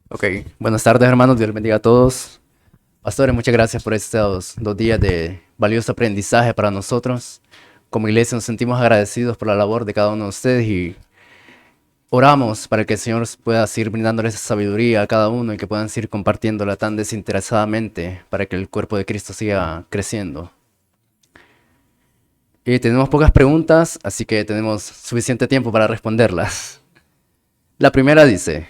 Ok, buenas tardes hermanos, Dios les bendiga a todos. Pastores, muchas gracias por estos 2 días de valioso aprendizaje para nosotros. Como iglesia nos sentimos agradecidos por la labor de cada uno de ustedes y oramos para que el Señor pueda seguir brindándoles esa sabiduría a cada uno y que puedan seguir compartiéndola tan desinteresadamente para que el cuerpo de Cristo siga creciendo. Y tenemos pocas preguntas, así que tenemos suficiente tiempo para responderlas. La primera dice: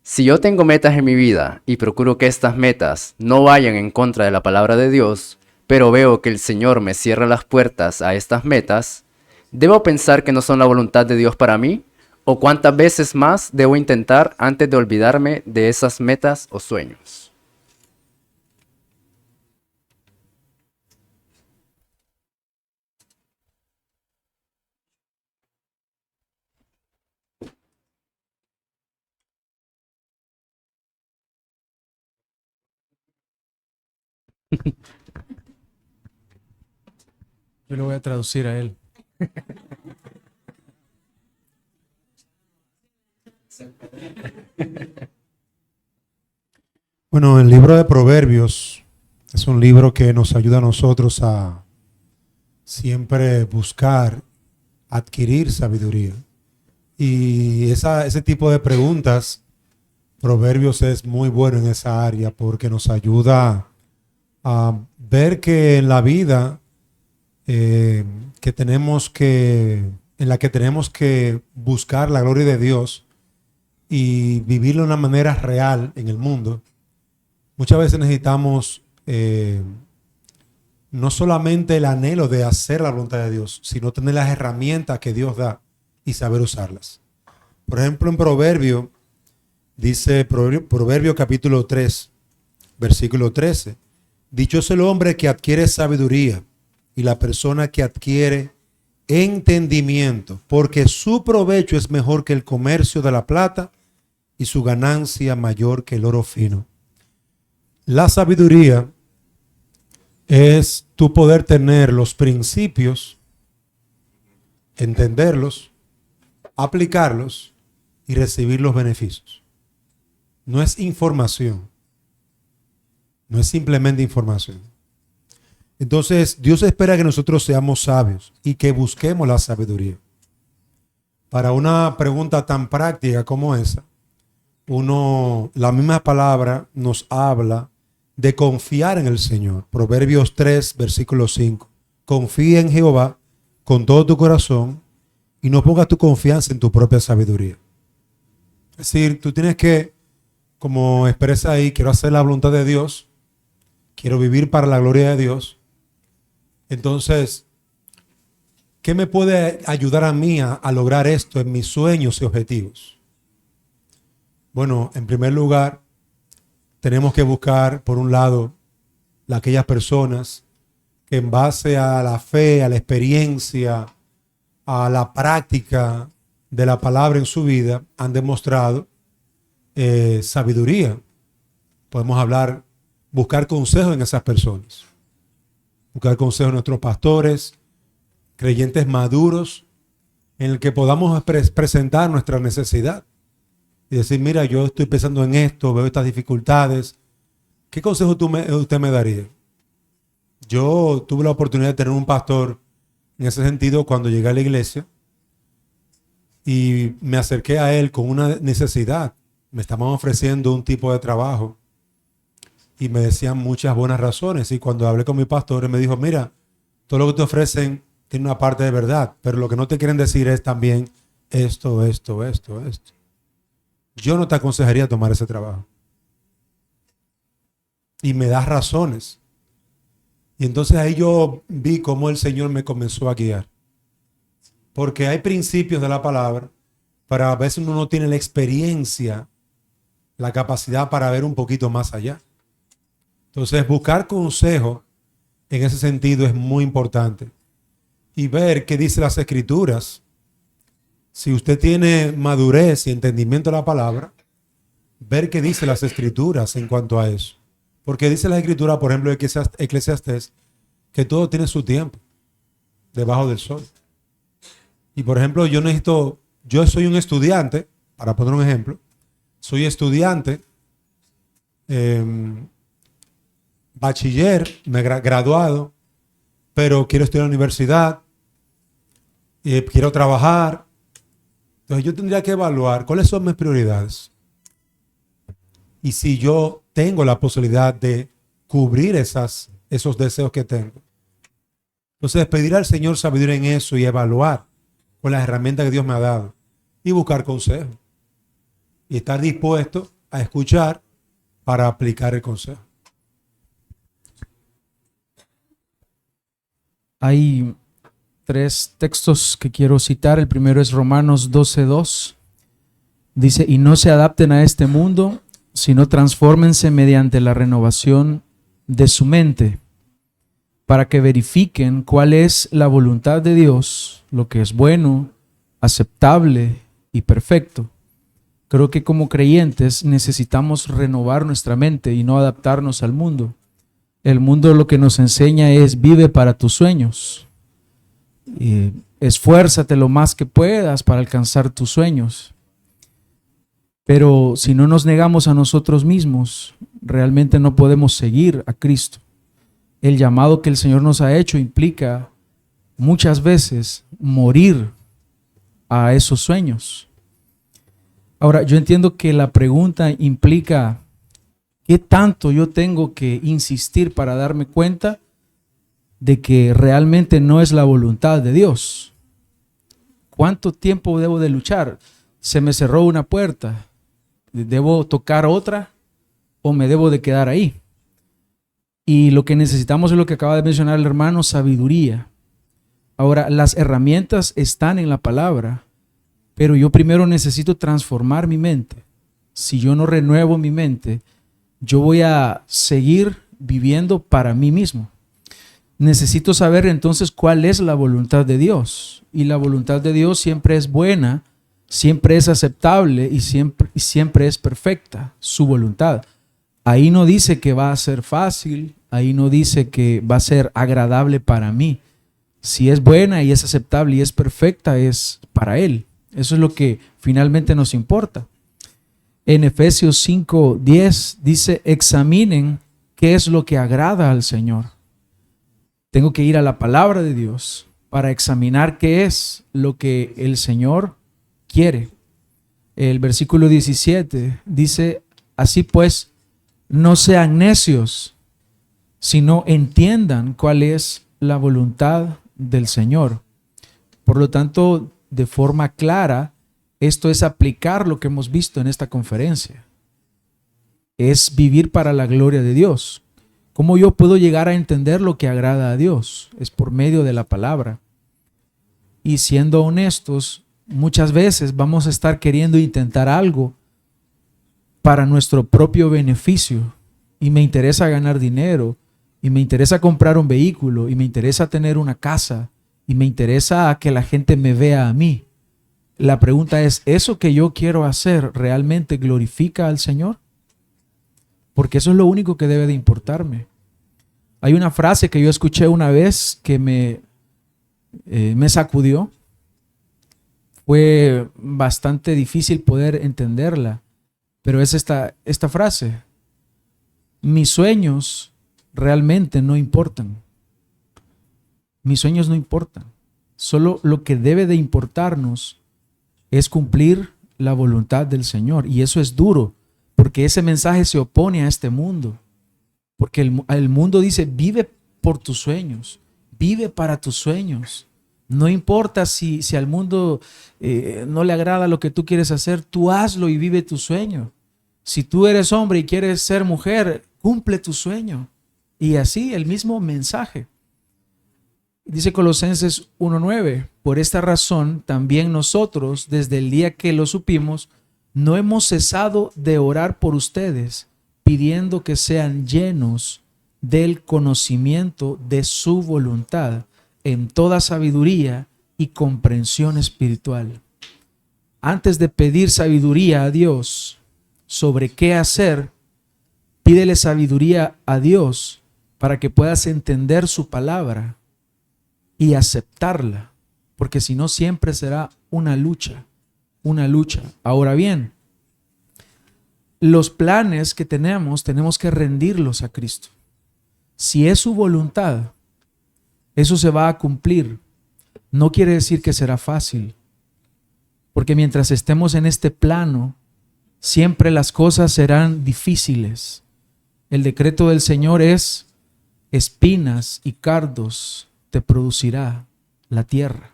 si yo tengo metas en mi vida y procuro que estas metas no vayan en contra de la palabra de Dios, pero veo que el Señor me cierra las puertas a estas metas, ¿debo pensar que no son la voluntad de Dios para mí? ¿O cuántas veces más debo intentar antes de olvidarme de esas metas o sueños? Yo le voy a traducir a él. Bueno, el libro de Proverbios es un libro que nos ayuda a nosotros a siempre buscar, adquirir sabiduría. Y ese tipo de preguntas, Proverbios es muy bueno en esa área porque nos ayuda a ver que en la vida que tenemos en la que tenemos que buscar la gloria de Dios y vivirlo de una manera real en el mundo, muchas veces necesitamos no solamente el anhelo de hacer la voluntad de Dios, sino tener las herramientas que Dios da y saber usarlas. Por ejemplo, en Proverbio, dice Proverbio capítulo 3, versículo 13, dichoso el hombre que adquiere sabiduría y la persona que adquiere entendimiento, porque su provecho es mejor que el comercio de la plata y su ganancia mayor que el oro fino. La sabiduría es tu poder tener los principios, entenderlos, aplicarlos y recibir los beneficios. No es información, no es simplemente información. Entonces, Dios espera que nosotros seamos sabios y que busquemos la sabiduría. Para una pregunta tan práctica como esa, la misma palabra nos habla de confiar en el Señor. Proverbios 3, versículo 5. Confía en Jehová con todo tu corazón y no pongas tu confianza en tu propia sabiduría. Es decir, tú tienes que, como expresa ahí, quiero hacer la voluntad de Dios, quiero vivir para la gloria de Dios. Entonces, ¿qué me puede ayudar a mí a lograr esto en mis sueños y objetivos? Bueno, en primer lugar, tenemos que buscar, por un lado, aquellas personas que en base a la fe, a la experiencia, a la práctica de la palabra en su vida, han demostrado sabiduría. Podemos buscar consejo en esas personas. Buscar consejo en nuestros pastores, creyentes maduros, en el que podamos presentar nuestra necesidad. Y decir, mira, yo estoy pensando en esto, veo estas dificultades. ¿Qué consejo usted me daría? Yo tuve la oportunidad de tener un pastor en ese sentido cuando llegué a la iglesia y me acerqué a él con una necesidad. Me estaban ofreciendo un tipo de trabajo y me decían muchas buenas razones. Y cuando hablé con mi pastor, él me dijo, mira, todo lo que te ofrecen tiene una parte de verdad, pero lo que no te quieren decir es también esto. Yo no te aconsejaría tomar ese trabajo. Y me das razones. Y entonces ahí yo vi cómo el Señor me comenzó a guiar. Porque hay principios de la palabra, pero a veces uno no tiene la experiencia, la capacidad para ver un poquito más allá. Entonces buscar consejo en ese sentido es muy importante. Y ver qué dice las Escrituras. Si usted tiene madurez y entendimiento de la palabra, ver qué dice las Escrituras en cuanto a eso. Porque dice la Escritura, por ejemplo, Eclesiastés, que todo tiene su tiempo debajo del sol. Y por ejemplo, yo soy un estudiante, para poner un ejemplo, soy estudiante bachiller, me he graduado, pero quiero estudiar en la universidad, quiero trabajar. Entonces yo tendría que evaluar cuáles son mis prioridades. Y si yo tengo la posibilidad de cubrir esos deseos que tengo. Entonces pedir al Señor sabiduría en eso y evaluar con las herramientas que Dios me ha dado. Y buscar consejo. Y estar dispuesto a escuchar para aplicar el consejo. Hay 3 textos que quiero citar. El primero es Romanos 12:2. Dice, y no se adapten a este mundo, sino transfórmense mediante la renovación de su mente, para que verifiquen cuál es la voluntad de Dios, lo que es bueno, aceptable y perfecto. Creo que como creyentes necesitamos renovar nuestra mente y no adaptarnos al mundo. El mundo lo que nos enseña es vive para tus sueños. Esfuérzate lo más que puedas para alcanzar tus sueños. Pero si no nos negamos a nosotros mismos, realmente no podemos seguir a Cristo. El llamado que el Señor nos ha hecho implica muchas veces morir a esos sueños. Ahora, yo entiendo que la pregunta implica ¿qué tanto yo tengo que insistir para darme cuenta de que realmente no es la voluntad de Dios? ¿Cuánto tiempo debo de luchar? Se me cerró una puerta. ¿Debo tocar otra o me debo de quedar ahí? Y lo que necesitamos es lo que acaba de mencionar el hermano, sabiduría. Ahora, las herramientas están en la palabra, pero yo primero necesito transformar mi mente. Si yo no renuevo mi mente, yo voy a seguir viviendo para mí mismo. Necesito saber entonces cuál es la voluntad de Dios. Y la voluntad de Dios siempre es buena, siempre es aceptable y siempre es perfecta, su voluntad. Ahí no dice que va a ser fácil, ahí no dice que va a ser agradable para mí. Si es buena y es aceptable y es perfecta, es para Él. Eso es lo que finalmente nos importa. En Efesios 5:10 dice, examinen qué es lo que agrada al Señor. Tengo que ir a la palabra de Dios para examinar qué es lo que el Señor quiere. El versículo 17 dice, así pues, no sean necios, sino entiendan cuál es la voluntad del Señor. Por lo tanto, de forma clara, esto es aplicar lo que hemos visto en esta conferencia. Es vivir para la gloria de Dios. ¿Cómo yo puedo llegar a entender lo que agrada a Dios? Es por medio de la palabra. Y siendo honestos, muchas veces vamos a estar queriendo intentar algo para nuestro propio beneficio. Y me interesa ganar dinero, y me interesa comprar un vehículo, y me interesa tener una casa, y me interesa que la gente me vea a mí. La pregunta es, ¿eso que yo quiero hacer realmente glorifica al Señor? Porque eso es lo único que debe de importarme. Hay una frase que yo escuché una vez que me sacudió. Fue bastante difícil poder entenderla, pero es esta frase. Mis sueños realmente no importan. Mis sueños no importan. Solo lo que debe de importarnos es cumplir la voluntad del Señor. Y eso es duro, porque ese mensaje se opone a este mundo. Porque el mundo dice, vive por tus sueños, vive para tus sueños. No importa si al mundo no le agrada lo que tú quieres hacer, tú hazlo y vive tu sueño. Si tú eres hombre y quieres ser mujer, cumple tu sueño. Y así el mismo mensaje. Dice Colosenses 1:9, por esta razón también nosotros, desde el día que lo supimos, no hemos cesado de orar por ustedes, pidiendo que sean llenos del conocimiento de su voluntad, en toda sabiduría y comprensión espiritual. Antes de pedir sabiduría a Dios sobre qué hacer, pídele sabiduría a Dios para que puedas entender su palabra y aceptarla, porque si no siempre será una lucha, una lucha. Ahora bien, los planes que tenemos que rendirlos a Cristo. Si es su voluntad, eso se va a cumplir. No quiere decir que será fácil, porque mientras estemos en este plano, siempre las cosas serán difíciles. El decreto del Señor es: espinas y cardos te producirá la tierra.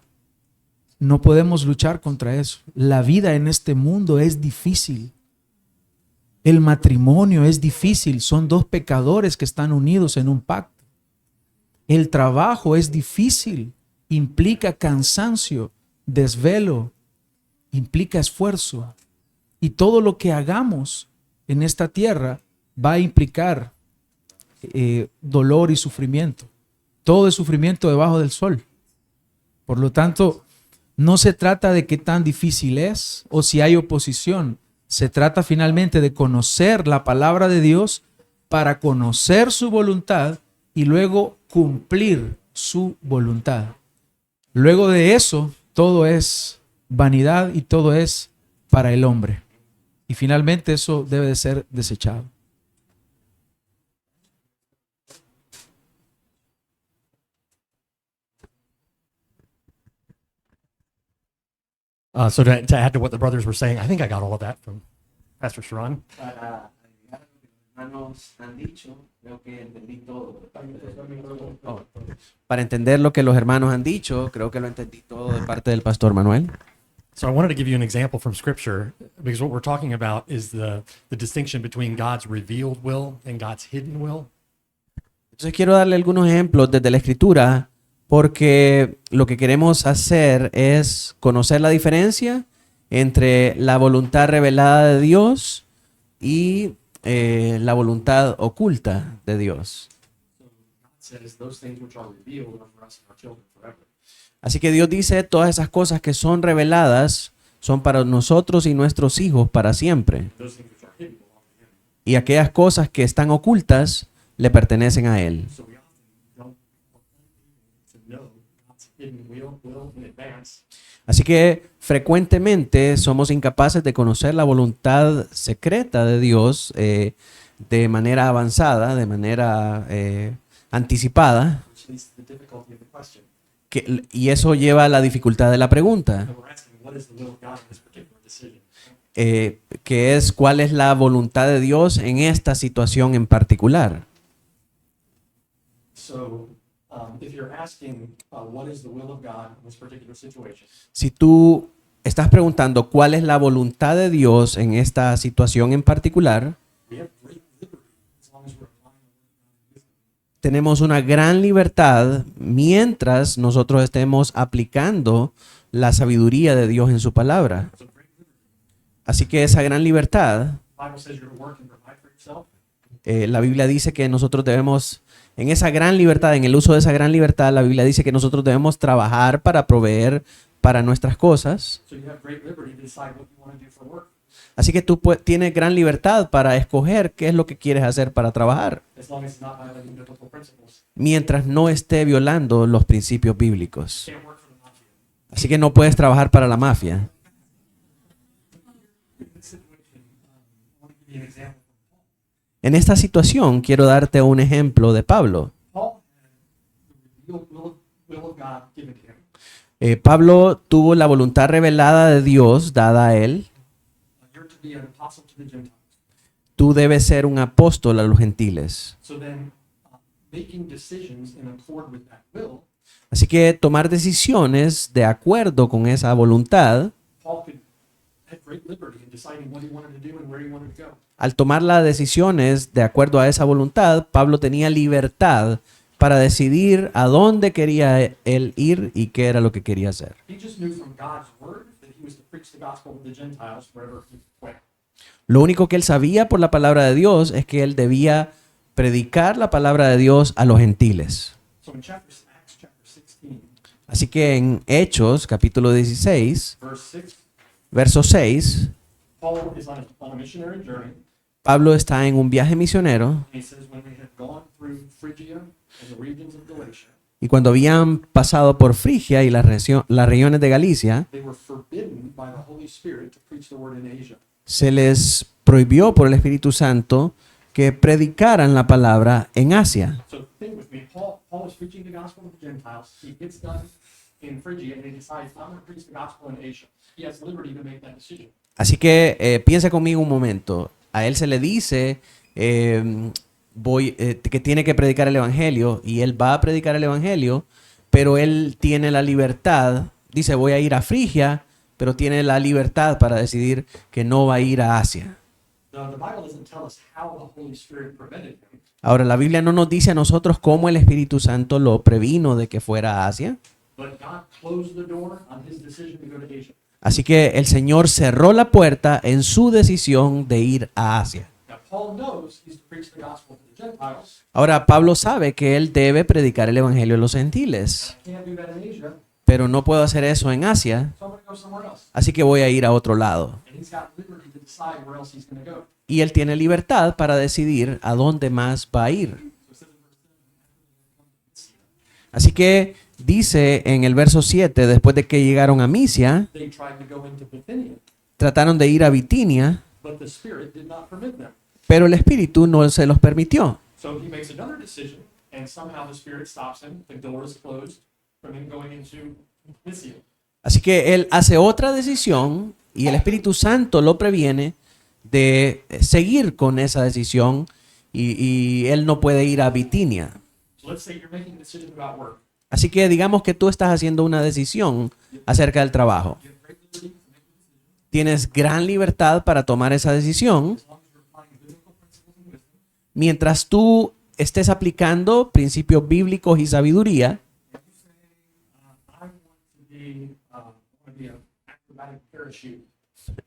No podemos luchar contra eso. La vida en este mundo es difícil. El matrimonio es difícil. Son dos pecadores que están unidos en un pacto. El trabajo es difícil. Implica cansancio, desvelo, implica esfuerzo. Y todo lo que hagamos en esta tierra va a implicar dolor y sufrimiento. Todo es sufrimiento debajo del sol. Por lo tanto, no se trata de qué tan difícil es o si hay oposición. Se trata finalmente de conocer la palabra de Dios para conocer su voluntad y luego cumplir su voluntad. Luego de eso, todo es vanidad y todo es para el hombre. Y finalmente eso debe de ser desechado. So to add to what the brothers were saying, I think I got all of that from Pastor Sharon. Para agregar lo que los hermanos han dicho, creo que entendí todo. Para entender lo que los hermanos han dicho, creo que lo entendí todo de parte del pastor Manuel. So I wanted to give you an example from Scripture because what we're talking about is the distinction between God's revealed will and God's hidden will. Entonces quiero darle algunos ejemplos desde la Escritura, porque lo que queremos hacer es conocer la diferencia entre la voluntad revelada de Dios y la voluntad oculta de Dios. Así que Dios dice, todas esas cosas que son reveladas son para nosotros y nuestros hijos para siempre. Y aquellas cosas que están ocultas le pertenecen a Él. Así que frecuentemente somos incapaces de conocer la voluntad secreta de Dios de manera avanzada, de manera anticipada. Y eso lleva a la dificultad de la pregunta, que es cuál es la voluntad de Dios en esta situación en particular. Si tú estás preguntando cuál es la voluntad de Dios en esta situación en particular, tenemos una gran libertad mientras nosotros estemos aplicando la sabiduría de Dios en su palabra. Así que esa gran libertad, la Biblia dice que nosotros debemos, en esa gran libertad, en el uso de esa gran libertad, la Biblia dice que nosotros debemos trabajar para proveer para nuestras cosas. Así que tú tienes gran libertad para escoger qué es lo que quieres hacer para trabajar, mientras no esté violando los principios bíblicos. Así que no puedes trabajar para la mafia. En esta situación quiero darte un ejemplo de Pablo. Pablo tuvo la voluntad revelada de Dios dada a él. Tú debes ser un apóstol a los gentiles. Así que tomar decisiones de acuerdo con esa voluntad. Al tomar las decisiones de acuerdo a esa voluntad, Pablo tenía libertad para decidir a dónde quería él ir y qué era lo que quería hacer. Lo único que él sabía por la palabra de Dios es que él debía predicar la palabra de Dios a los gentiles. Así que en Hechos, capítulo 16, verso 6, Pablo está en un viaje misionero y cuando habían pasado por Frigia y las regiones de Galicia, se les prohibió por el Espíritu Santo que predicaran la palabra en Asia. So think with me, Paul was preaching the gospel to the Gentiles. He gets done in Phrygia and he decides, I'm going to preach the gospel in Asia. He has liberty to make that decision. Así que piensa conmigo un momento. A él se le dice que tiene que predicar el Evangelio y él va a predicar el Evangelio, pero él tiene la libertad, dice voy a ir a Frigia, pero tiene la libertad para decidir que no va a ir a Asia. Now, the Bible doesn't tell us how the Holy Spirit prevented him, Ahora, la Biblia no nos dice a nosotros cómo el Espíritu Santo lo previno de que fuera a Asia. but God closed the door on his decision to go to Asia. Así que el Señor cerró la puerta en su decisión de ir a Asia. Now, Paul knows he's to preach the gospel to the Gentiles. Ahora, Pablo sabe que él debe predicar el Evangelio a los gentiles, Can't do that in Asia, pero no puedo hacer eso en Asia, so I'm going to go somewhere else. así que voy a ir a otro lado. And he's got liberty to decide where else he's going to go. Y él tiene libertad para decidir a dónde más va a ir. Así que dice en el verso 7, después de que llegaron a Misia, They tried to go into Bithynia, trataron de ir a Bitinia, but the Spirit did not permit them. pero el Espíritu no se los permitió. So he makes another decision, and somehow the Spirit stops him. The door is closed from him going into Mysia. Así que él hace otra decisión y el Espíritu Santo lo previene de seguir con esa decisión y él no puede ir a Bitinia. So let's say you're making a decision about work. Así que digamos que tú estás haciendo una decisión acerca del trabajo. You have great liberty to make a decision Tienes gran libertad para tomar esa decisión as long as you're applying biblical principles and wisdom. mientras tú estés aplicando principios bíblicos y sabiduría. And you say, I want to be an acrobatic parachute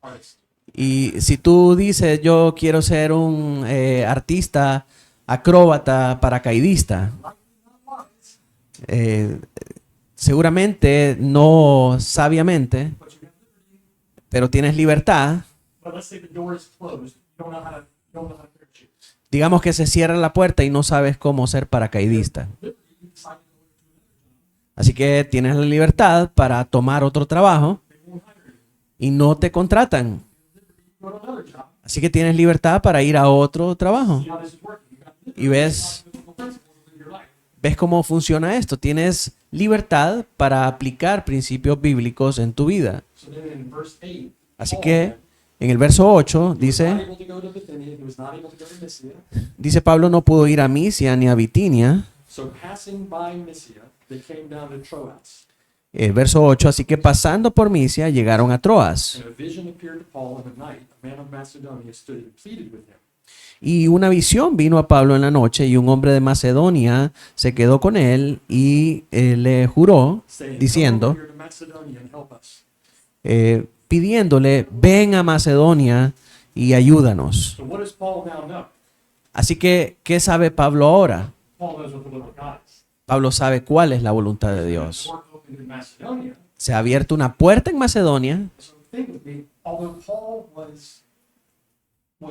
artist. Y si tú dices, yo quiero ser un artista, acróbata, paracaidista, seguramente no sabiamente, But you have liberty. pero tienes libertad. But let's say the door is closed. You don't know how to parachute. Digamos que se cierra la puerta y no sabes cómo ser paracaidista. Liberty, you decide to go into another Así que tienes la libertad para tomar otro trabajo job. They won't hire you. y no te contratan. Go to another job. Así que tienes libertad para ir a otro trabajo. See how this is working. You got liberty. Y ves, Biblical principles to live your life. ves cómo funciona esto. Tienes libertad para aplicar principios bíblicos en tu vida. So then in verse 8, Así Paul que en el verso 8 he was not dice, able to go to Bithynia, he was not able to go to Mysia. dice Pablo no pudo ir a Misia ni a Bitinia. So passing by Mysia, they came down to Troas. El verso 8, así que pasando por Misia llegaron a Troas. And a vision appeared to Paul in the night. A man of Macedonia stood and pleaded with him. Y una visión vino a Pablo en la noche y un hombre de Macedonia se quedó con él y le juró Saying, diciendo, come over here to Macedonia and help us. pidiéndole, ven a Macedonia y ayúdanos. So what does Paul now know? Así que, ¿qué sabe Pablo ahora? Paul knows what the will of God is. Pablo sabe cuál es la voluntad de The Dios. door opened in Macedonia. Se ha abierto una puerta en Macedonia So think with me, although Paul was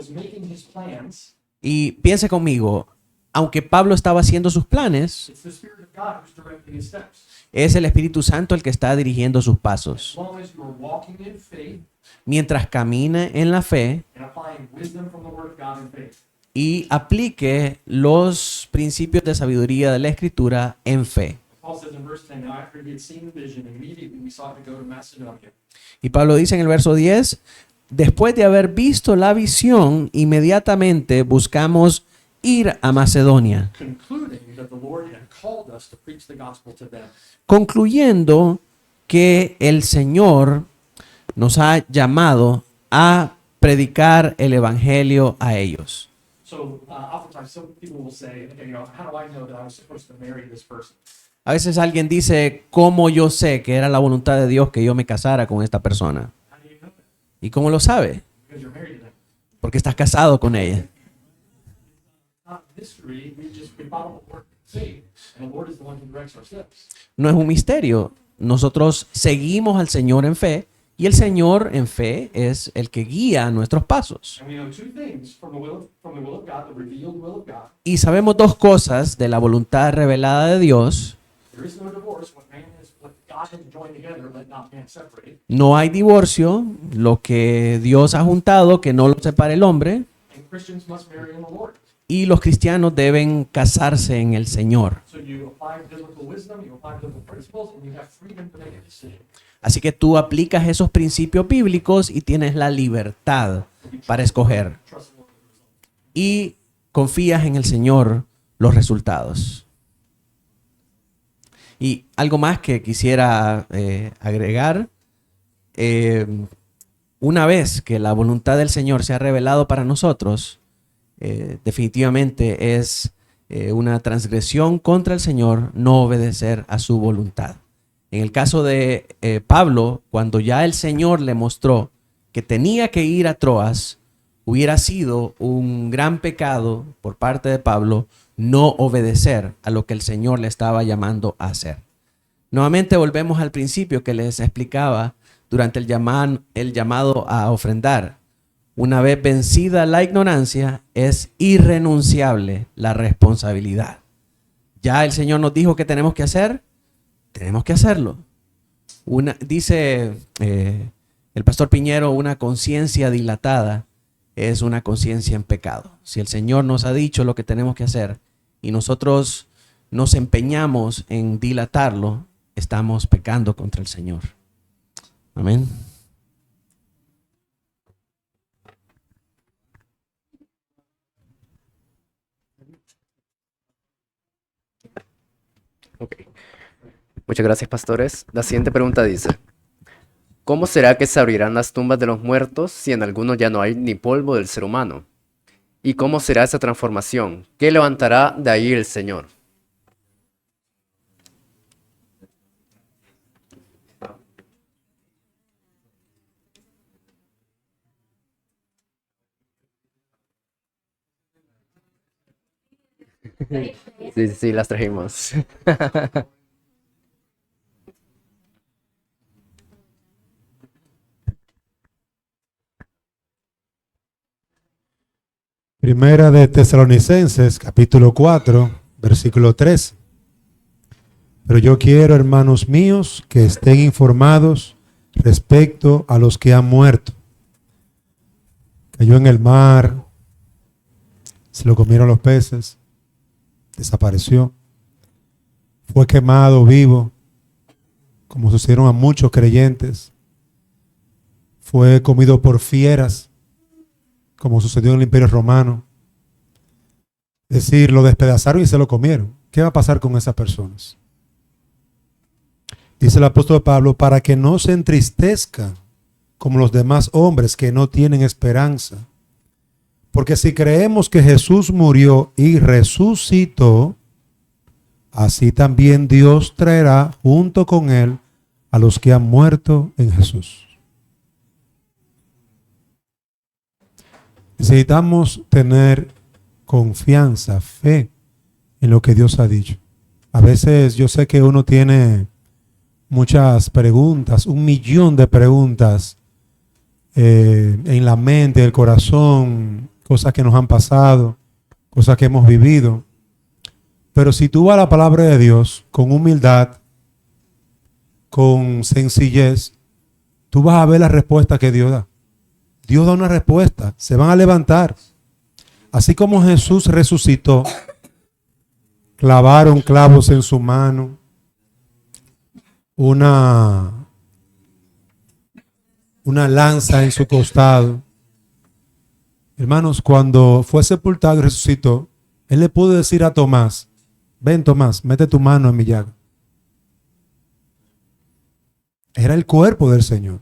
making his plans, y piense conmigo, aunque Pablo estaba haciendo sus planes, it's the Spirit of God who's directing his steps. es el Espíritu Santo el que está dirigiendo sus As pasos. long as you are walking in faith Mientras camine en la fe and applying wisdom from the Word of God in faith. y aplique los principios de sabiduría de la Escritura en fe. Paul says in verse 10, now after he had seen the vision, immediately we sought to go to Macedonia. Y Pablo dice en el verso 10, después de haber visto la visión, inmediatamente buscamos ir a Macedonia, Concluding that the Lord had called us to preach the gospel to them. concluyendo que el Señor nos ha llamado a predicar el Evangelio a ellos. So oftentimes some people will say, okay, how do I know that I was supposed to marry this person? A veces alguien dice, ¿cómo yo sé que era la voluntad de Dios que yo me casara con esta persona? How do you know that? ¿Y cómo lo sabe? Because you're married to them. Porque estás casado con ella. Not mystery, we follow the Lord in faith, and the Lord is the one who directs our steps. No es un misterio. Nosotros seguimos al Señor en fe y el Señor en fe es el que guía nuestros pasos. And we know two things from the will of God, the revealed will of God. Y sabemos dos cosas de la voluntad revelada de Dios. There is no divorce. What God has joined together, let not man separate. No hay divorcio, lo que Dios ha juntado, que no lo separe el hombre, And Christians must marry in the Lord. y los cristianos deben casarse en el Señor. So you apply biblical wisdom, you apply biblical principles, and you have freedom to make a decision. Así que tú aplicas esos principios bíblicos y tienes la libertad para escoger. Trust the Lord. Y confías en el Señor los resultados. Y algo más que quisiera agregar. Una vez que la voluntad del Señor se ha revelado para nosotros, definitivamente es una transgresión contra el Señor no obedecer a su voluntad. En el caso de Pablo, cuando ya el Señor le mostró que tenía que ir a Troas, hubiera sido un gran pecado por parte de Pablo no obedecer a lo que el Señor le estaba llamando a hacer. Nuevamente volvemos al principio que les explicaba durante el llamado a ofrendar. Una vez vencida la ignorancia, es irrenunciable la responsabilidad. Ya el Señor nos dijo que tenemos que hacer, tenemos que hacerlo. Dice el pastor Piñero, una conciencia dilatada es una conciencia en pecado. Si el Señor nos ha dicho lo que tenemos que hacer y nosotros nos empeñamos en dilatarlo, estamos pecando contra el Señor. Amén. Ok. Muchas gracias, pastores. La siguiente pregunta dice: ¿cómo será que se abrirán las tumbas de los muertos si en algunos ya no hay ni polvo del ser humano? ¿Y cómo será esa transformación? ¿Qué levantará de ahí el Señor? Sí, sí, las trajimos. Primera de Tesalonicenses, capítulo 4, versículo 3. Pero yo quiero, hermanos míos, que estén informados respecto a los que han muerto. Cayó en el mar, se lo comieron los peces, desapareció, fue quemado vivo, como sucedieron a muchos creyentes, fue comido por fieras, como sucedió en el Imperio Romano. Es decir, lo despedazaron y se lo comieron. ¿Qué va a pasar con esas personas? Dice el apóstol Pablo, para que no se entristezcan como los demás hombres que no tienen esperanza. Porque si creemos que Jesús murió y resucitó, así también Dios traerá junto con él a los que han muerto en Jesús. Necesitamos tener confianza, fe en lo que Dios ha dicho. A veces yo sé que uno tiene muchas preguntas, 1,000,000 de preguntas en la mente, en el corazón, cosas que nos han pasado, cosas que hemos vivido. Pero si tú vas a la palabra de Dios con humildad, con sencillez, tú vas a ver la respuesta que Dios da. Dios da una respuesta, se van a levantar. Así como Jesús resucitó, clavaron clavos en su mano, una lanza en su costado. Hermanos, cuando fue sepultado y resucitó, él le pudo decir a Tomás, ven Tomás, mete tu mano en mi llaga. Era el cuerpo del Señor,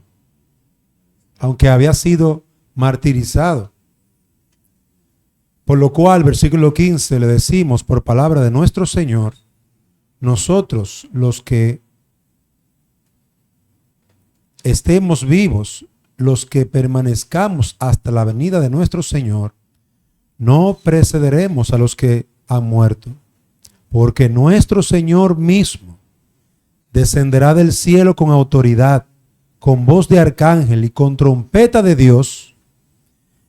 aunque había sido martirizado. Por lo cual, versículo 15, le decimos por palabra de nuestro Señor, nosotros los que estemos vivos, los que permanezcamos hasta la venida de nuestro Señor, no precederemos a los que han muerto, porque nuestro Señor mismo descenderá del cielo con autoridad, con voz de arcángel y con trompeta de Dios,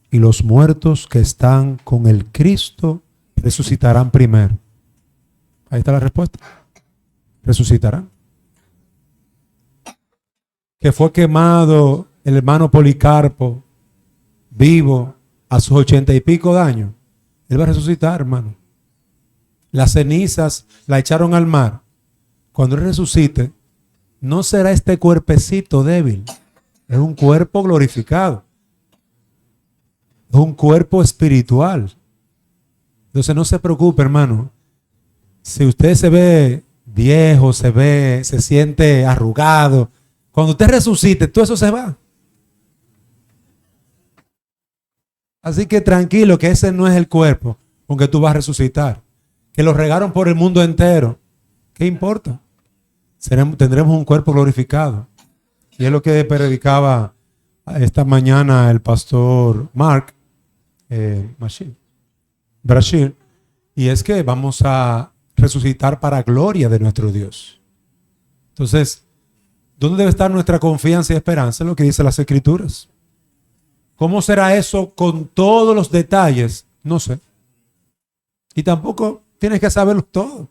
y los muertos que están con el Cristo resucitarán primero. Ahí está la respuesta. Resucitarán. que fue quemado el hermano Policarpo, vivo, a sus 80 y pico de años, él va a resucitar, hermano. Las cenizas la echaron al mar. Cuando él resucite, no será este cuerpecito débil, es un cuerpo glorificado, es un cuerpo espiritual. Entonces no se preocupe, hermano. Si usted se ve viejo, se siente arrugado, cuando usted resucite, todo eso se va. Así que tranquilo, que ese no es el cuerpo con que tú vas a resucitar. Que lo regaron por el mundo entero. ¿Qué importa? Tendremos un cuerpo glorificado. Y es lo que predicaba esta mañana el pastor Mark Brashear. Y es que vamos a resucitar para gloria de nuestro Dios. Entonces, ¿dónde debe estar nuestra confianza y esperanza? En lo que dice las Escrituras. ¿Cómo será eso con todos los detalles? No sé. Y tampoco tienes que saberlo todo.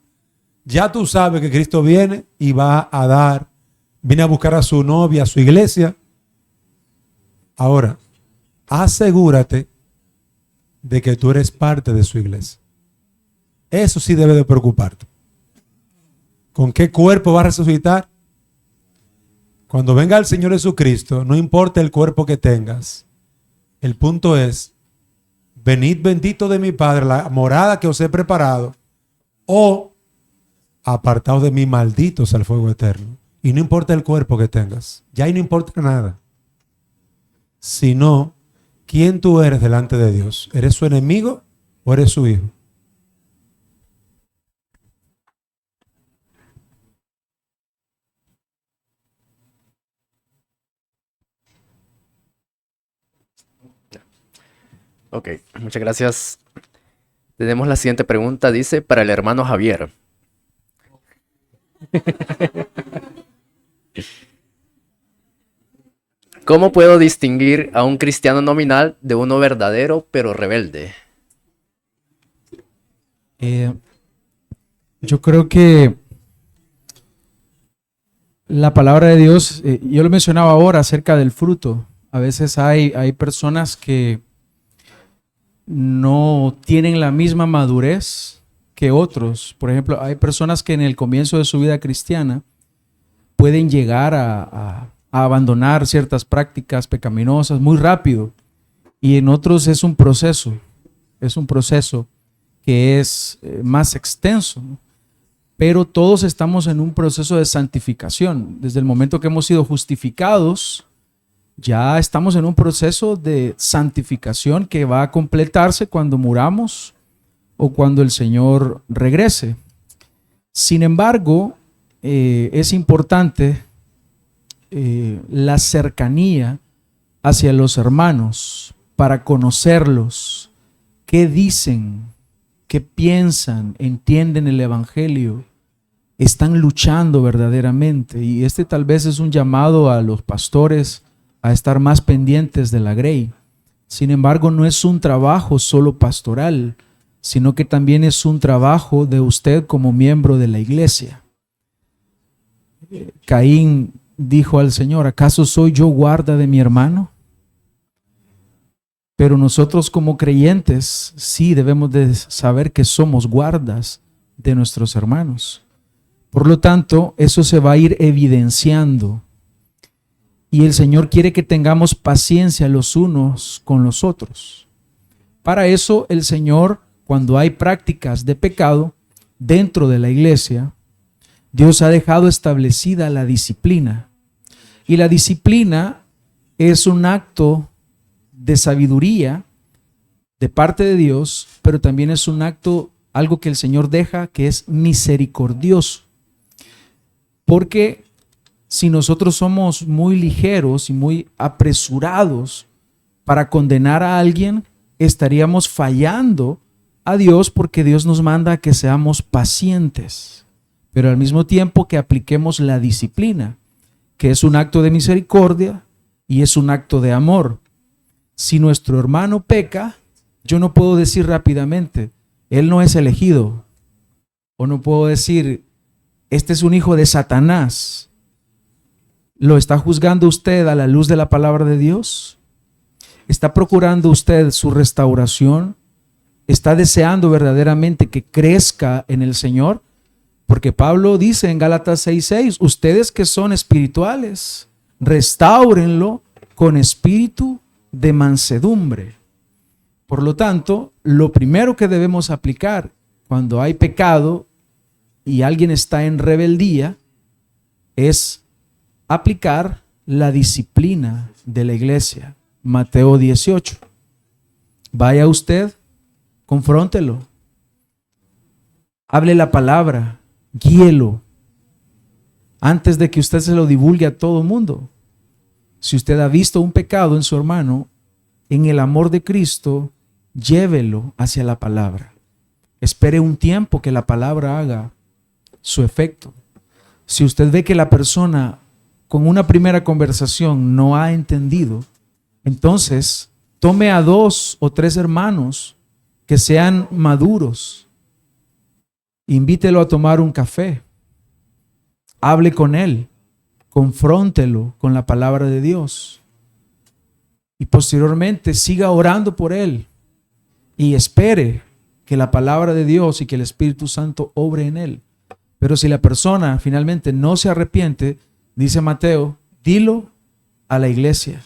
Ya tú sabes que Cristo viene y viene a buscar a su novia, a su iglesia. Ahora, asegúrate de que tú eres parte de su iglesia. Eso sí debe de preocuparte. ¿Con qué cuerpo va a resucitar? Cuando venga el Señor Jesucristo, no importa el cuerpo que tengas. El punto es, venid bendito de mi Padre, la morada que os he preparado, o apartaos de mí, malditos al fuego eterno. Y no importa el cuerpo que tengas, ya ahí no importa nada. Sino, ¿quién tú eres delante de Dios? ¿Eres su enemigo o eres su hijo? Ok, muchas gracias. Tenemos la siguiente pregunta, dice, para el hermano Javier. ¿Cómo puedo distinguir a un cristiano nominal de uno verdadero pero rebelde? Yo creo que la palabra de Dios, yo lo mencionaba ahora acerca del fruto. A veces hay personas que no tienen la misma madurez que otros. Por ejemplo, hay personas que en el comienzo de su vida cristiana pueden llegar a abandonar ciertas prácticas pecaminosas muy rápido, y en otros es un proceso que es más extenso, ¿no? Pero todos estamos en un proceso de santificación. Desde el momento que hemos sido justificados, ya estamos en un proceso de santificación que va a completarse cuando muramos o cuando el Señor regrese. Sin embargo, es importante la cercanía hacia los hermanos para conocerlos, qué dicen, qué piensan, entienden el Evangelio, están luchando verdaderamente. Y este tal vez es un llamado a los pastores a estar más pendientes de la grey. Sin embargo, no es un trabajo solo pastoral, sino que también es un trabajo de usted como miembro de la iglesia. Caín dijo al Señor: ¿acaso soy yo guarda de mi hermano? Pero nosotros como creyentes sí debemos de saber que somos guardas de nuestros hermanos. Por lo tanto, eso se va a ir evidenciando. Y el Señor quiere que tengamos paciencia los unos con los otros. Para eso el Señor, cuando hay prácticas de pecado dentro de la iglesia, Dios ha dejado establecida la disciplina. Y la disciplina es un acto de sabiduría de parte de Dios, pero también es un acto, algo que el Señor deja, que es misericordioso. Porque si nosotros somos muy ligeros y muy apresurados para condenar a alguien, estaríamos fallando a Dios, porque Dios nos manda a que seamos pacientes, pero al mismo tiempo que apliquemos la disciplina, que es un acto de misericordia y es un acto de amor. Si nuestro hermano peca, yo no puedo decir rápidamente, él no es elegido, o no puedo decir, este es un hijo de Satanás. ¿Lo está juzgando usted a la luz de la palabra de Dios? ¿Está procurando usted su restauración? ¿Está deseando verdaderamente que crezca en el Señor? Porque Pablo dice en Gálatas 6:6, ustedes que son espirituales, restáurenlo con espíritu de mansedumbre. Por lo tanto, lo primero que debemos aplicar cuando hay pecado y alguien está en rebeldía es aplicar la disciplina de la iglesia. Mateo 18. Vaya usted, confróntelo, hable la palabra, guíelo, antes de que usted se lo divulgue a todo mundo. Si usted ha visto un pecado en su hermano, en el amor de Cristo, llévelo hacia la palabra. Espere un tiempo que la palabra haga su efecto. Si usted ve que la persona con una primera conversación no ha entendido, entonces tome a 2 o 3 hermanos que sean maduros, invítelo a tomar un café, hable con él, confróntelo con la palabra de Dios y posteriormente siga orando por él y espere que la palabra de Dios y que el Espíritu Santo obre en él. Pero si la persona finalmente no se arrepiente, dice Mateo, dilo a la iglesia.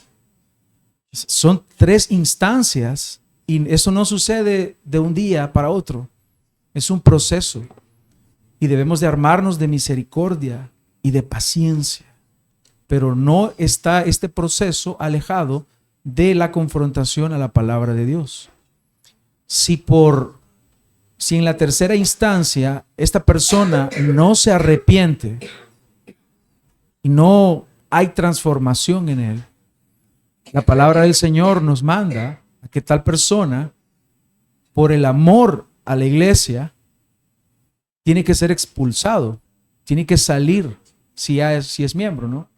Son 3 instancias y eso no sucede de un día para otro. Es un proceso y debemos de armarnos de misericordia y de paciencia. Pero no está este proceso alejado de la confrontación a la palabra de Dios. Si en la tercera instancia esta persona no se arrepiente y no hay transformación en él, la palabra del Señor nos manda a que tal persona, por el amor a la iglesia, tiene que ser expulsado, tiene que salir si es miembro, ¿no?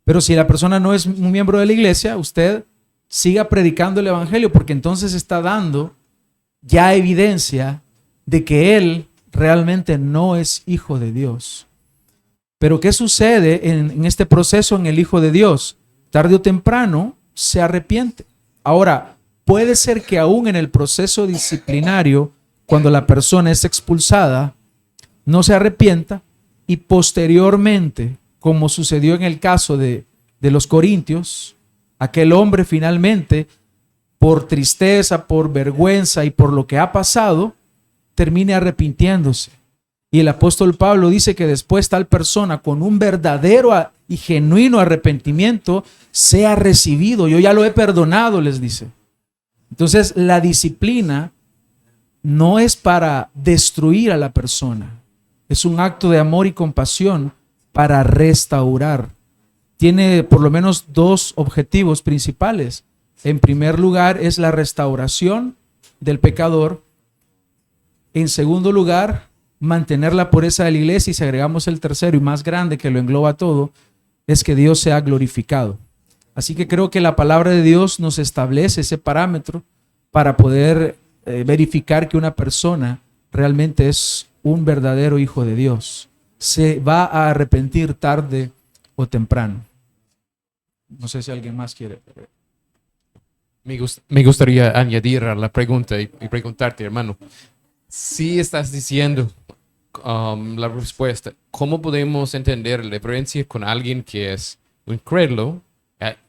Pero si la persona no es un miembro de la iglesia, usted siga predicando el evangelio, porque entonces está dando ya evidencia de que él realmente no es hijo de Dios. Pero ¿qué sucede en este proceso en el hijo de Dios? Tarde o temprano se arrepiente. Ahora, puede ser que aún en el proceso disciplinario, cuando la persona es expulsada, no se arrepienta y posteriormente, como sucedió en el caso de los corintios, aquel hombre finalmente, por tristeza, por vergüenza y por lo que ha pasado, termine arrepintiéndose. Y el apóstol Pablo dice que después tal persona con un verdadero y genuino arrepentimiento sea recibido. Yo ya lo he perdonado, les dice. Entonces, la disciplina no es para destruir a la persona. Es un acto de amor y compasión para restaurar. Tiene por lo menos 2 objetivos principales. En primer lugar, es la restauración del pecador. En segundo lugar, mantener la pureza de la iglesia. Y si agregamos el tercero y más grande que lo engloba todo, es que Dios sea glorificado. Así que creo que la palabra de Dios nos establece ese parámetro para poder verificar que una persona realmente es un verdadero hijo de Dios. Se va a arrepentir tarde o temprano. No sé si alguien más quiere. Me gustaría añadir a la pregunta y preguntarte, hermano, si estás diciendo la respuesta, ¿cómo podemos entender la diferencia con alguien que es un incrédulo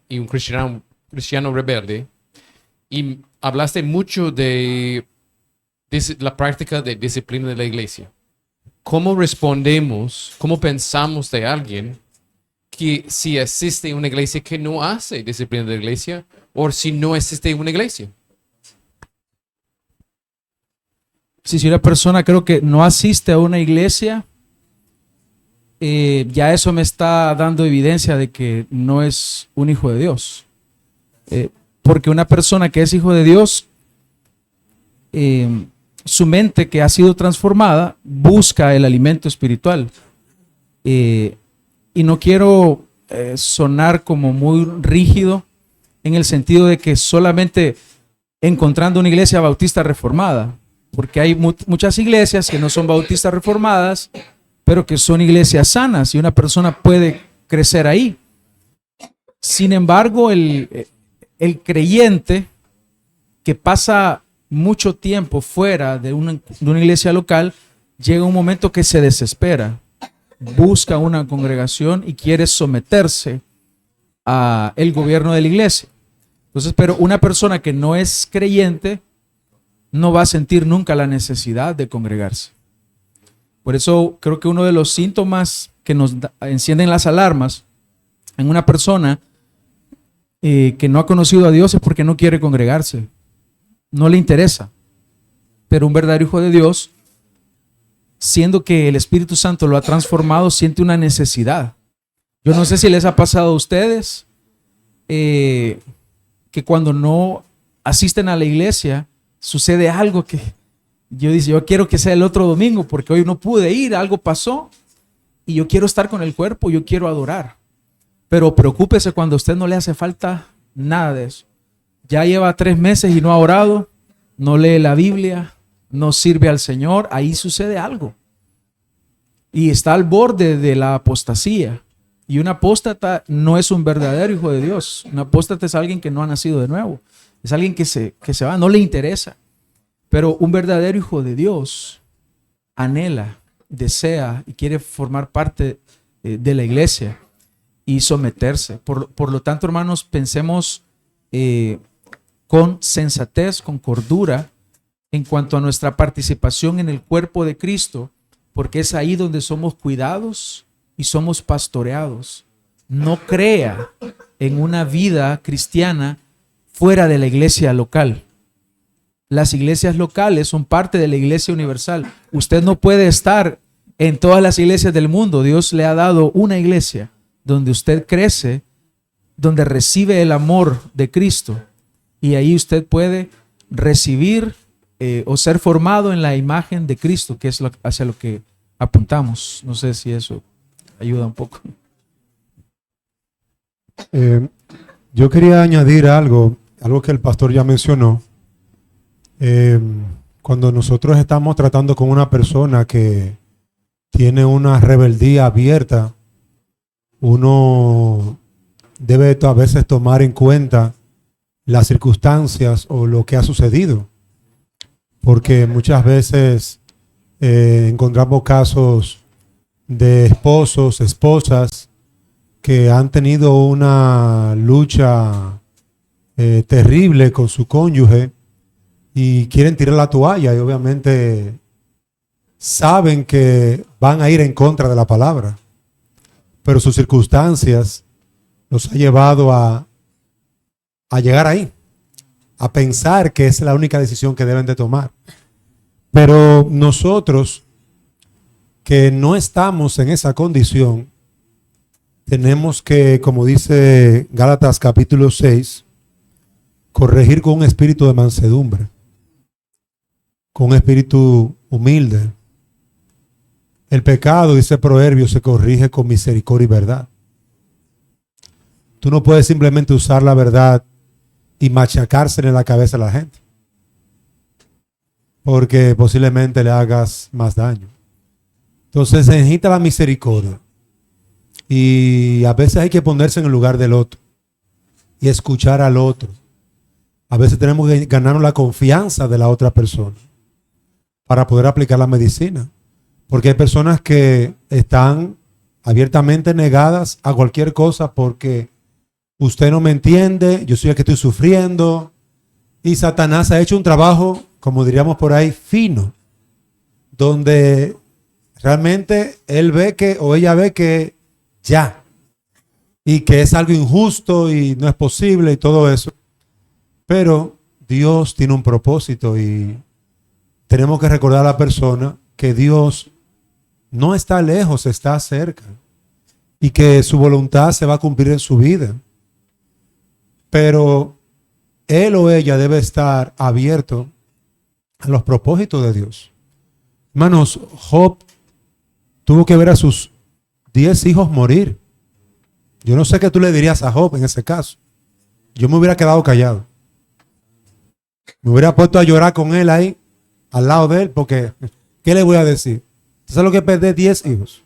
y un cristiano rebelde? Y hablaste mucho de la práctica de disciplina de la iglesia. ¿Cómo respondemos, cómo pensamos de alguien que si existe una iglesia que no hace disciplina de la iglesia o si no existe una iglesia? Si una persona creo que no asiste a una iglesia, ya eso me está dando evidencia de que no es un hijo de Dios. Porque una persona que es hijo de Dios, su mente que ha sido transformada busca el alimento espiritual. Y no quiero sonar como muy rígido en el sentido de que solamente encontrando una iglesia bautista reformada, porque hay muchas iglesias que no son bautistas reformadas, pero que son iglesias sanas y una persona puede crecer ahí. Sin embargo, el creyente que pasa mucho tiempo fuera de una iglesia local, llega un momento que se desespera, busca una congregación y quiere someterse a el gobierno de la iglesia. Entonces, pero una persona que no es creyente no va a sentir nunca la necesidad de congregarse. Por eso creo que uno de los síntomas que nos encienden las alarmas en una persona que no ha conocido a Dios es porque no quiere congregarse, no le interesa. Pero un verdadero hijo de Dios, siendo que el Espíritu Santo lo ha transformado, siente una necesidad. Yo no sé si les ha pasado a ustedes que cuando no asisten a la iglesia sucede algo que yo quiero que sea el otro domingo porque hoy no pude ir, algo pasó y yo quiero estar con el cuerpo, yo quiero adorar. Pero preocúpese cuando a usted no le hace falta nada de eso. Ya lleva 3 meses y no ha orado, no lee la Biblia, no sirve al Señor, ahí sucede algo. Y está al borde de la apostasía. Y un apóstata no es un verdadero hijo de Dios. Un apóstata es alguien que no ha nacido de nuevo. Es alguien que se va, no le interesa. Pero un verdadero hijo de Dios anhela, desea y quiere formar parte de la iglesia y someterse. Por lo tanto, hermanos, pensemos con sensatez, con cordura en cuanto a nuestra participación en el cuerpo de Cristo, porque es ahí donde somos cuidados y somos pastoreados. No crea en una vida cristiana fuera de la iglesia local. Las iglesias locales son parte de la iglesia universal. Usted no puede estar en todas las iglesias del mundo. Dios le ha dado una iglesia donde usted crece, donde recibe el amor de Cristo, y ahí usted puede recibir o ser formado en la imagen de Cristo, que es hacia lo que apuntamos. No sé si eso ayuda un poco. Yo quería añadir algo que el pastor ya mencionó. Cuando nosotros estamos tratando con una persona que tiene una rebeldía abierta, uno debe a veces tomar en cuenta las circunstancias o lo que ha sucedido, porque muchas veces encontramos casos de esposos, esposas que han tenido una lucha terrible con su cónyuge y quieren tirar la toalla, y obviamente saben que van a ir en contra de la palabra, pero sus circunstancias los ha llevado a llegar ahí, a pensar que es la única decisión que deben de tomar. Pero nosotros que no estamos en esa condición, tenemos que, como dice Gálatas capítulo 6, corregir con un espíritu de mansedumbre, con un espíritu humilde. El pecado, dice Proverbios, se corrige con misericordia y verdad. Tú no puedes simplemente usar la verdad y machacársela en la cabeza a la gente, porque posiblemente le hagas más daño. Entonces se necesita la misericordia, y a veces hay que ponerse en el lugar del otro y escuchar al otro. A veces tenemos que ganarnos la confianza de la otra persona para poder aplicar la medicina, porque hay personas que están abiertamente negadas a cualquier cosa porque usted no me entiende, yo soy el que estoy sufriendo. Y Satanás ha hecho un trabajo, como diríamos por ahí, fino, donde realmente él ve que, o ella ve que ya, y que es algo injusto y no es posible y todo eso. Pero Dios tiene un propósito, y tenemos que recordar a la persona que Dios no está lejos, está cerca, y que su voluntad se va a cumplir en su vida. Pero él o ella debe estar abierto a los propósitos de Dios. Hermanos, Job tuvo que ver a sus 10 hijos morir. Yo no sé qué tú le dirías a Job en ese caso. Yo me hubiera quedado callado. Me hubiera puesto a llorar con él ahí, al lado de él, porque ¿qué le voy a decir? ¿Tú sabes lo que es perder 10 hijos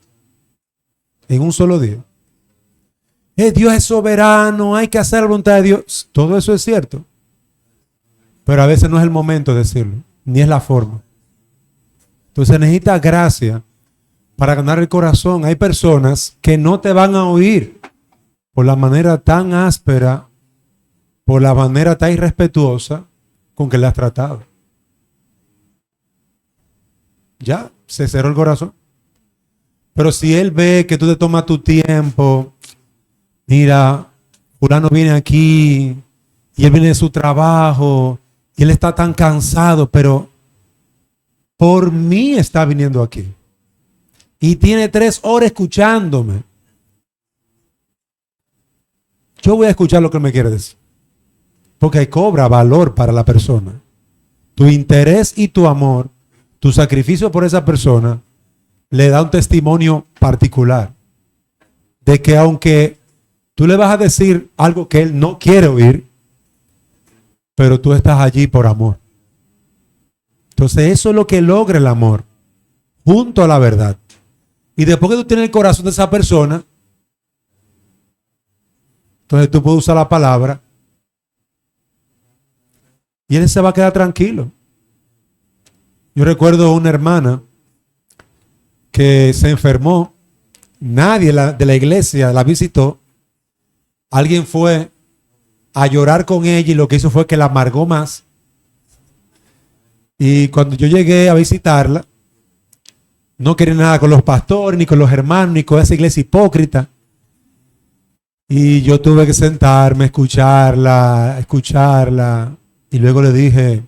en un solo día? Dios es soberano, hay que hacer la voluntad de Dios. Todo eso es cierto. Pero a veces no es el momento de decirlo, ni es la forma. Entonces necesita gracia para ganar el corazón. Hay personas que no te van a oír por la manera tan áspera, por la manera tan irrespetuosa con que le has tratado. Ya, se cerró el corazón. Pero si él ve que tú te tomas tu tiempo, mira, fulano viene aquí y él viene de su trabajo y él está tan cansado, pero por mí está viniendo aquí. Y tiene 3 horas escuchándome. Yo voy a escuchar lo que él me quiere decir. Porque cobra valor para la persona. Tu interés y tu amor, tu sacrificio por esa persona, le da un testimonio particular. De que aunque tú le vas a decir algo que él no quiere oír, pero tú estás allí por amor. Entonces eso es lo que logra el amor, junto a la verdad. Y después que tú tienes el corazón de esa persona, entonces tú puedes usar la palabra y él se va a quedar tranquilo. Yo recuerdo una hermana que se enfermó, nadie de la iglesia la visitó, alguien fue a llorar con ella y lo que hizo fue que la amargó más. Y cuando yo llegué a visitarla, no quería nada con los pastores, ni con los hermanos, ni con esa iglesia hipócrita. Y yo tuve que sentarme, escucharla. Y luego le dije,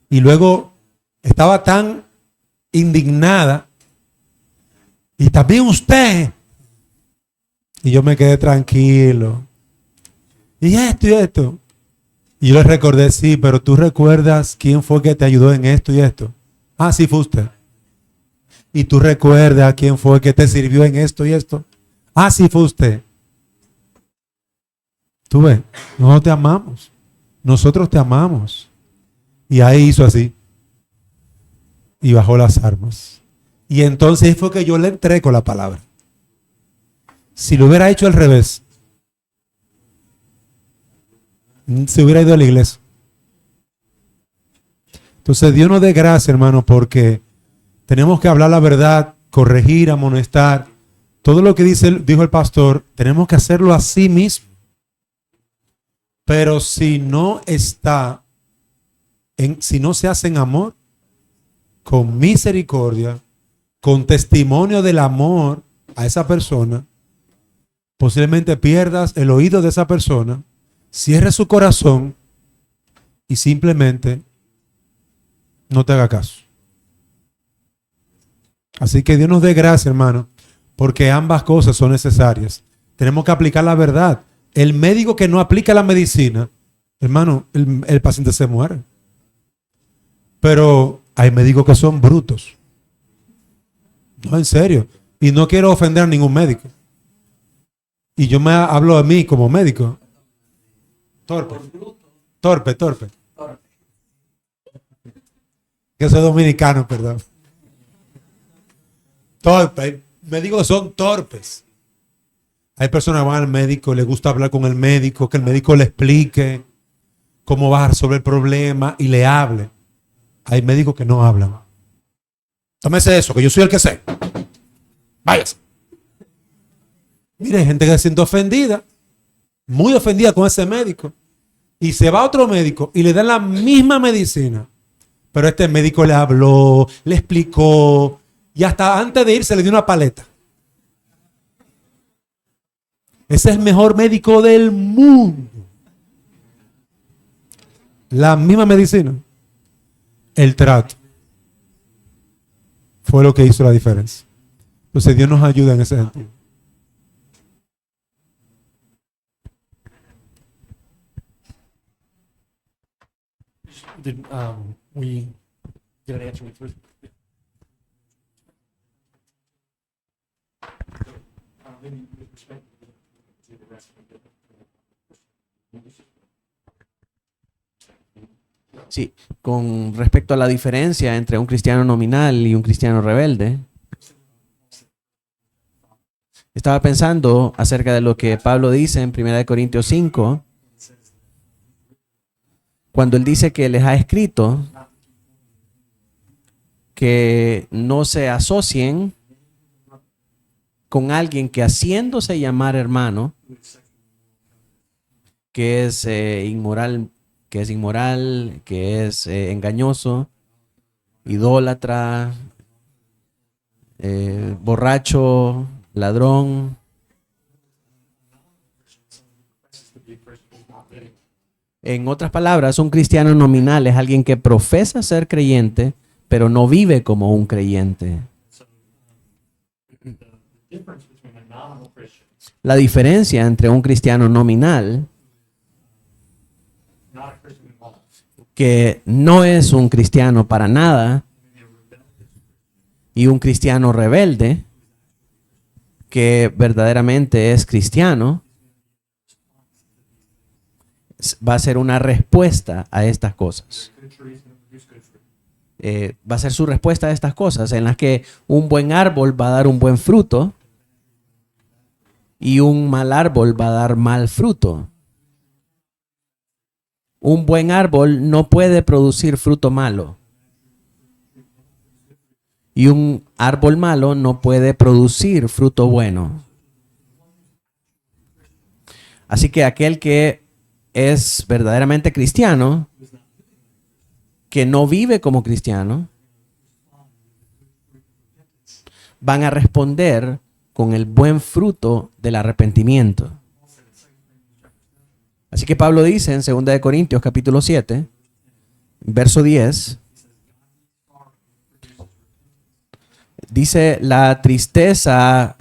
y luego estaba tan indignada. Y también usted. Y yo me quedé tranquilo. Y esto. Y yo le recordé, sí, pero tú recuerdas quién fue que te ayudó en esto y esto. Ah, sí, fue usted. Y tú recuerdas quién fue que te sirvió en esto y esto. Ah, sí, fue usted. Tú ves, nosotros te amamos. Nosotros te amamos. Y ahí hizo así. Y bajó las armas. Y entonces fue que yo le entré con la palabra. Si lo hubiera hecho al revés, se hubiera ido a la iglesia. Entonces Dios nos dé gracia, hermano, porque tenemos que hablar la verdad, corregir, amonestar. Todo lo que dijo el pastor, tenemos que hacerlo así mismo. Pero si no si no se hace en amor, con misericordia, con testimonio del amor a esa persona, posiblemente pierdas el oído de esa persona, cierre su corazón y simplemente no te haga caso. Así que Dios nos dé gracia, hermano, porque ambas cosas son necesarias. Tenemos que aplicar la verdad. El médico que no aplica la medicina, hermano, el paciente se muere. Pero hay médicos que son brutos. No, en serio. Y no quiero ofender a ningún médico. Y yo me hablo a mí como médico. Torpe. Que soy dominicano, perdón. Torpe. Médicos que son torpes. Hay personas que van al médico, les gusta hablar con el médico, que el médico le explique cómo va a resolver el problema y le hable. Hay médicos que no hablan. Tómese eso, que yo soy el que sé. Váyase. Mire, hay gente que se siente ofendida, muy ofendida con ese médico. Y se va a otro médico y le dan la misma medicina. Pero este médico le habló, le explicó y hasta antes de irse le dio una paleta. Ese es el mejor médico del mundo. La misma medicina. El trato fue lo que hizo la diferencia. Entonces Dios nos ayuda en ese sentido. Did an answer with maybe with respect to the rest of Sí, con respecto a la diferencia entre un cristiano nominal y un cristiano rebelde, Estaba pensando acerca de lo que Pablo dice en 1 Corintios 5, cuando él dice que les ha escrito que no se asocien con alguien que haciéndose llamar hermano, que es inmoral, que es engañoso, idólatra, borracho, ladrón. En otras palabras, un cristiano nominal es alguien que profesa ser creyente, pero no vive como un creyente. Difference between a nominal Christian, La diferencia entre un cristiano nominal, not a Christian at all, que no es un cristiano para nada, y un cristiano rebelde, que verdaderamente es cristiano, va a ser una respuesta a estas cosas. good trees and produce good fruit. Va a ser su respuesta a estas cosas, en las que un buen árbol va a dar un buen fruto y un mal árbol va a dar mal fruto. Un buen árbol no puede producir fruto malo. Y un árbol malo no puede producir fruto bueno. Así que aquel que es verdaderamente cristiano, que no vive como cristiano, van a responder con el buen fruto del arrepentimiento. Así que Pablo dice en 2 Corintios capítulo 7, verso 10, dice la tristeza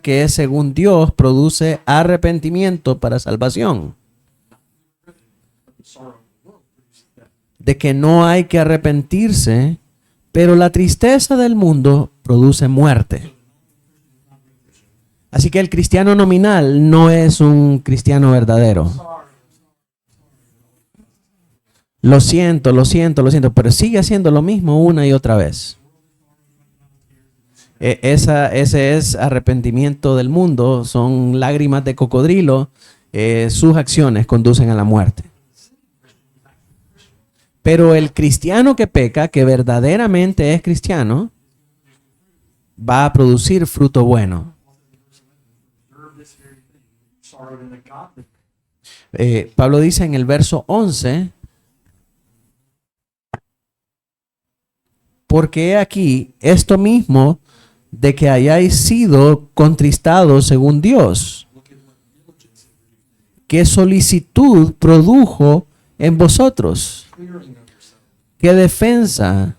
que es según Dios produce arrepentimiento para salvación. De que no hay que arrepentirse, pero la tristeza del mundo produce muerte. Así que el cristiano nominal no es un cristiano verdadero. Lo siento, pero sigue haciendo lo mismo una y otra vez. Ese es arrepentimiento del mundo, son lágrimas de cocodrilo, sus acciones conducen a la muerte. Pero el cristiano que peca, que verdaderamente es cristiano, va a producir fruto bueno. Sorrow in the godly. Pablo dice en el verso 11, porque he aquí esto mismo de que hayáis sido contristados según Dios. ¿Qué solicitud produjo en vosotros? Clearing of yourself. ¿Qué defensa?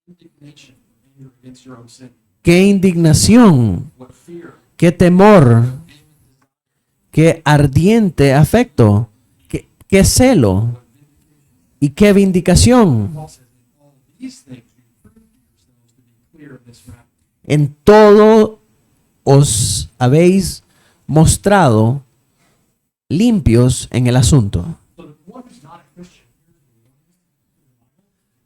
Indignation against your own sin. ¿Qué indignación? What fear. ¿Qué temor? ¿Qué ardiente afecto? ¿Qué celo? ¿Y qué vindicación? Paul says, in all these things, you prove yourselves to be clear of this matter. En todo os habéis mostrado limpios en el asunto. So the one who's not a Christian,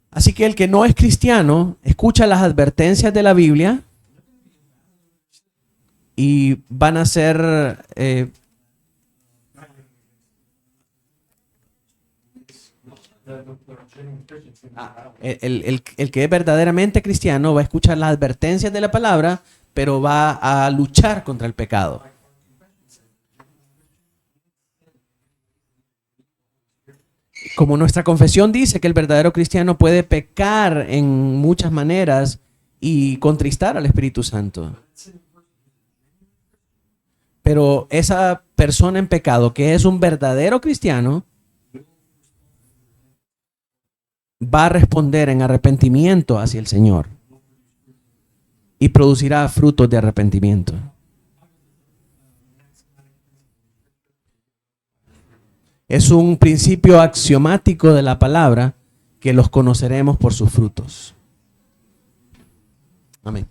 Así que el que no es cristiano escucha las advertencias de la Biblia y van a ser the genuine Christians, el que es verdaderamente cristiano va a escuchar las advertencias de la palabra, pero va a luchar contra el pecado. Como nuestra confesión dice que el verdadero cristiano puede pecar en muchas maneras y contristar al Espíritu Santo. Pero esa persona en pecado que es un verdadero cristiano va a responder en arrepentimiento hacia el Señor y producirá frutos de arrepentimiento. Es un principio axiomático de la palabra que los conoceremos por sus frutos. Amén.